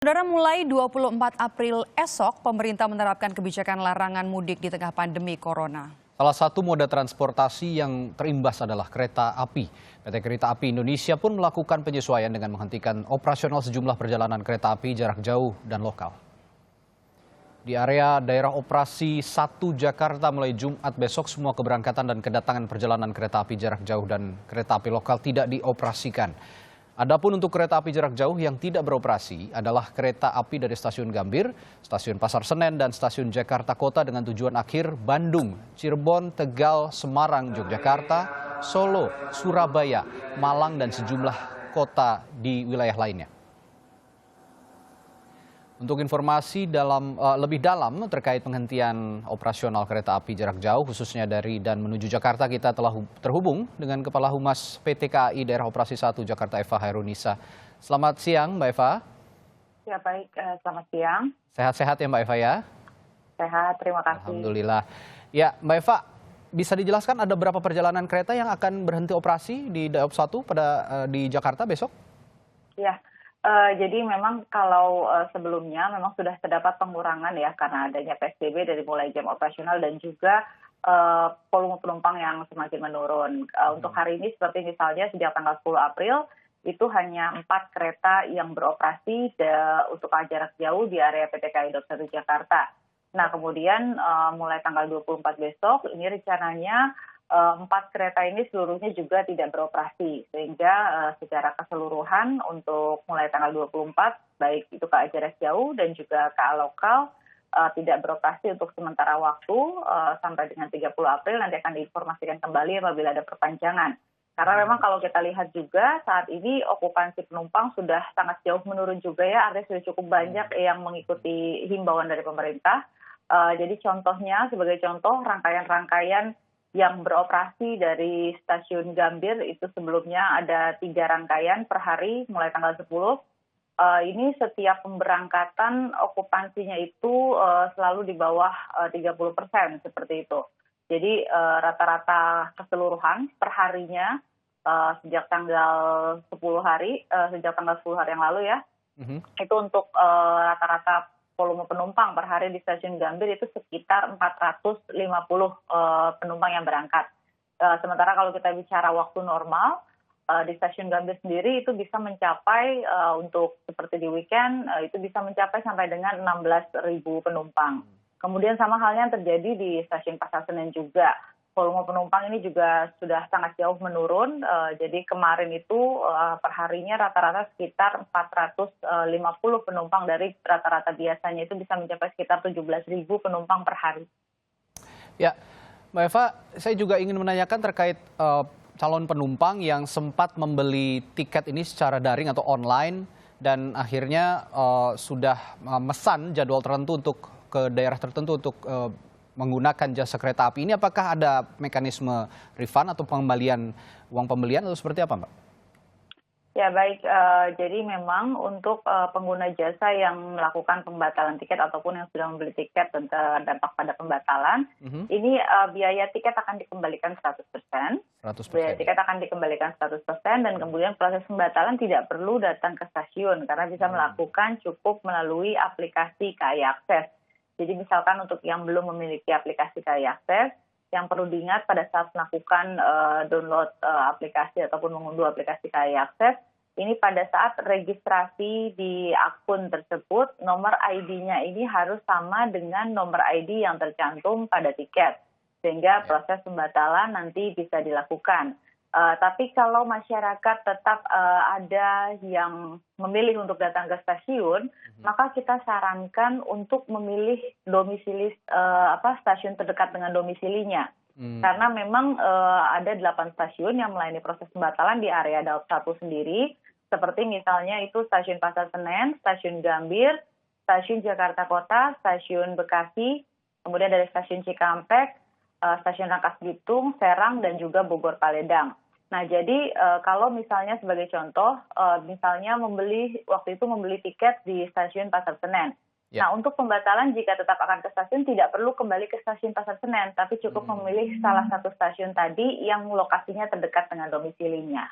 Saudara, mulai 24 April esok, pemerintah menerapkan kebijakan larangan mudik di tengah pandemi corona. Salah satu moda transportasi yang terimbas adalah kereta api. PT Kereta Api Indonesia pun melakukan penyesuaian dengan menghentikan operasional sejumlah perjalanan kereta api jarak jauh dan lokal. Di area daerah operasi 1 Jakarta mulai Jumat besok, semua keberangkatan dan kedatangan perjalanan kereta api jarak jauh dan kereta api lokal tidak dioperasikan. Adapun untuk kereta api jarak jauh yang tidak beroperasi adalah kereta api dari Stasiun Gambir, Stasiun Pasar Senen, dan Stasiun Jakarta Kota dengan tujuan akhir Bandung, Cirebon, Tegal, Semarang, Yogyakarta, Solo, Surabaya, Malang, dan sejumlah kota di wilayah lainnya. Untuk informasi lebih dalam terkait penghentian operasional kereta api jarak jauh khususnya dari dan menuju Jakarta, kita telah terhubung dengan Kepala Humas PT KAI Daerah Operasi 1 Jakarta, Eva Hairunisa. Selamat siang, Mbak Eva. Ya baik, selamat siang. Sehat-sehat ya Mbak Eva ya? Sehat, terima kasih. Alhamdulillah. Ya Mbak Eva, bisa dijelaskan ada berapa perjalanan kereta yang akan berhenti operasi di Daob 1 di Jakarta besok? Ya. Jadi memang kalau sebelumnya memang sudah terdapat pengurangan ya karena adanya PSBB dari mulai jam operasional dan juga volume penumpang yang semakin menurun. Untuk hari ini seperti misalnya sejak tanggal 10 April itu hanya 4 kereta yang beroperasi untuk jarak jauh di area PT KAI Daob 1 Jakarta. Nah kemudian mulai tanggal 24 besok ini rencananya 4 kereta ini seluruhnya juga tidak beroperasi, sehingga secara keseluruhan untuk mulai tanggal 24, baik itu KA jarak jauh dan juga KA lokal tidak beroperasi untuk sementara waktu sampai dengan 30 April, nanti akan diinformasikan kembali apabila ada perpanjangan. Karena memang kalau kita lihat juga saat ini okupansi penumpang sudah sangat jauh menurun juga ya, artinya sudah cukup banyak yang mengikuti himbauan dari pemerintah. Jadi contohnya, sebagai contoh rangkaian-rangkaian yang beroperasi dari Stasiun Gambir itu sebelumnya ada 3 rangkaian per hari mulai tanggal 10. Ini setiap pemberangkatan okupansinya itu selalu di bawah 30% seperti itu. Jadi rata-rata keseluruhan per harinya sejak tanggal 10 hari yang lalu ya, itu untuk rata-rata volume penumpang per hari di Stasiun Gambir itu sekitar 450 penumpang yang berangkat. Sementara kalau kita bicara waktu normal, di Stasiun Gambir sendiri itu bisa mencapai untuk seperti di weekend, itu bisa mencapai sampai dengan 16.000 penumpang. Kemudian sama halnya yang terjadi di Stasiun Pasar Senen juga. Volume penumpang ini juga sudah sangat jauh menurun, jadi kemarin itu perharinya rata-rata sekitar 450 penumpang dari rata-rata biasanya itu bisa mencapai sekitar 17.000 penumpang per hari. Ya, Mbak Eva, saya juga ingin menanyakan terkait calon penumpang yang sempat membeli tiket ini secara daring atau online dan akhirnya sudah memesan jadwal tertentu untuk ke daerah tertentu untuk menggunakan jasa kereta api ini, apakah ada mekanisme refund atau pengembalian uang pembelian atau seperti apa, Mbak? Ya baik, jadi memang untuk pengguna jasa yang melakukan pembatalan tiket ataupun yang sudah membeli tiket dan terdampak pada pembatalan, ini biaya tiket akan dikembalikan 100%. Biaya tiket akan dikembalikan 100% dan kemudian proses pembatalan tidak perlu datang ke stasiun karena bisa melakukan cukup melalui aplikasi KAI Akses. Jadi misalkan untuk yang belum memiliki aplikasi KAI Akses, yang perlu diingat pada saat melakukan download aplikasi ataupun mengunduh aplikasi KAI Akses, ini pada saat registrasi di akun tersebut, nomor ID-nya ini harus sama dengan nomor ID yang tercantum pada tiket, sehingga proses pembatalan nanti bisa dilakukan. Tapi kalau masyarakat tetap ada yang memilih untuk datang ke stasiun, maka kita sarankan untuk memilih domisili stasiun terdekat dengan domisilinya. Karena memang ada 8 stasiun yang melayani proses pembatalan di area Daob 1 sendiri, seperti misalnya itu Stasiun Pasar Senen, Stasiun Gambir, Stasiun Jakarta Kota, Stasiun Bekasi, kemudian dari Stasiun Cikampek, Stasiun Rangkas Bitung, Serang, dan juga Bogor Paledang. Nah, jadi kalau misalnya sebagai contoh, misalnya waktu itu membeli tiket di Stasiun Pasar Senen. Ya. Nah, untuk pembatalan jika tetap akan ke stasiun tidak perlu kembali ke Stasiun Pasar Senen, tapi cukup memilih salah satu stasiun tadi yang lokasinya terdekat dengan domisilinya.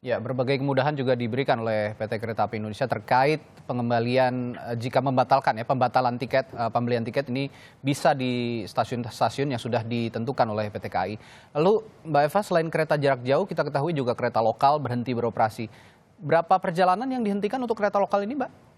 Ya, berbagai kemudahan juga diberikan oleh PT Kereta Api Indonesia terkait pengembalian jika membatalkan ya pembatalan tiket, pembelian tiket ini bisa di stasiun-stasiun yang sudah ditentukan oleh PT KAI. Lalu Mbak Eva, selain kereta jarak jauh, kita ketahui juga kereta lokal berhenti beroperasi. Berapa perjalanan yang dihentikan untuk kereta lokal ini, Mbak?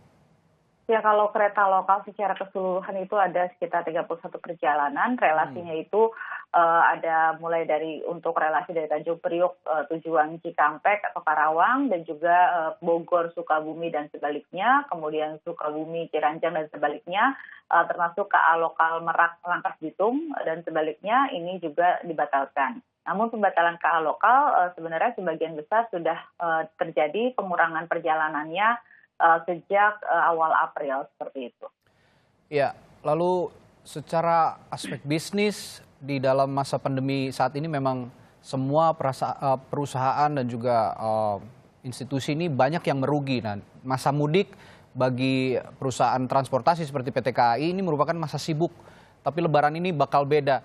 Ya, kalau kereta lokal secara keseluruhan itu ada sekitar 31 perjalanan. Relasinya itu ada mulai dari untuk relasi dari Tanjung Priok tujuan Cikampek atau Karawang, dan juga Bogor, Sukabumi dan sebaliknya, kemudian Sukabumi, Ciranjang dan sebaliknya, termasuk KA lokal Merak, Rangkas Bitung dan sebaliknya ini juga dibatalkan. Namun pembatalan KA lokal sebenarnya sebagian besar sudah terjadi pengurangan perjalanannya sejak awal April seperti itu. Ya, lalu secara aspek bisnis di dalam masa pandemi saat ini memang semua perusahaan dan juga institusi ini banyak yang merugi. Nah, masa mudik bagi perusahaan transportasi seperti PT KAI ini merupakan masa sibuk, tapi Lebaran ini bakal beda.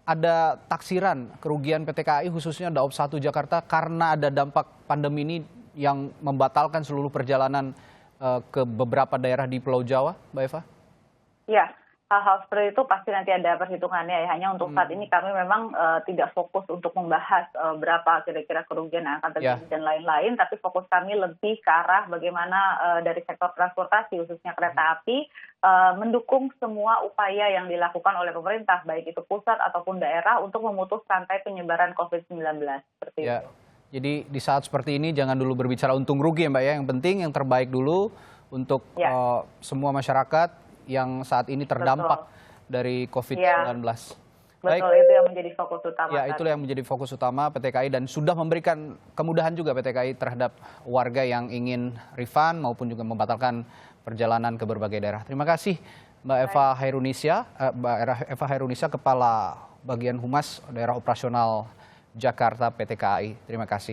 Ada taksiran kerugian PT KAI khususnya Daob 1 Jakarta karena ada dampak pandemi ini yang membatalkan seluruh perjalanan ke beberapa daerah di Pulau Jawa, Mbak Eva? Ya, hal-hal seperti itu pasti nanti ada perhitungannya ya. Hanya untuk saat ini kami memang tidak fokus untuk membahas berapa kira-kira kerugian yang akan terjadi dan lain-lain, tapi fokus kami lebih ke arah bagaimana dari sektor transportasi khususnya kereta api mendukung semua upaya yang dilakukan oleh pemerintah, baik itu pusat ataupun daerah, untuk memutus rantai penyebaran COVID-19 seperti itu. Jadi di saat seperti ini jangan dulu berbicara untung rugi ya Mbak ya. Yang penting yang terbaik dulu untuk semua masyarakat yang saat ini terdampak dari COVID-19. Betul, itu yang menjadi fokus utama. Ya, itulah yang menjadi fokus utama PT KAI dan sudah memberikan kemudahan juga PT KAI terhadap warga yang ingin refund maupun juga membatalkan perjalanan ke berbagai daerah. Terima kasih Mbak Eva Hairunisa, Kepala Bagian Humas Daerah Operasional Jakarta PT KAI. Terima kasih.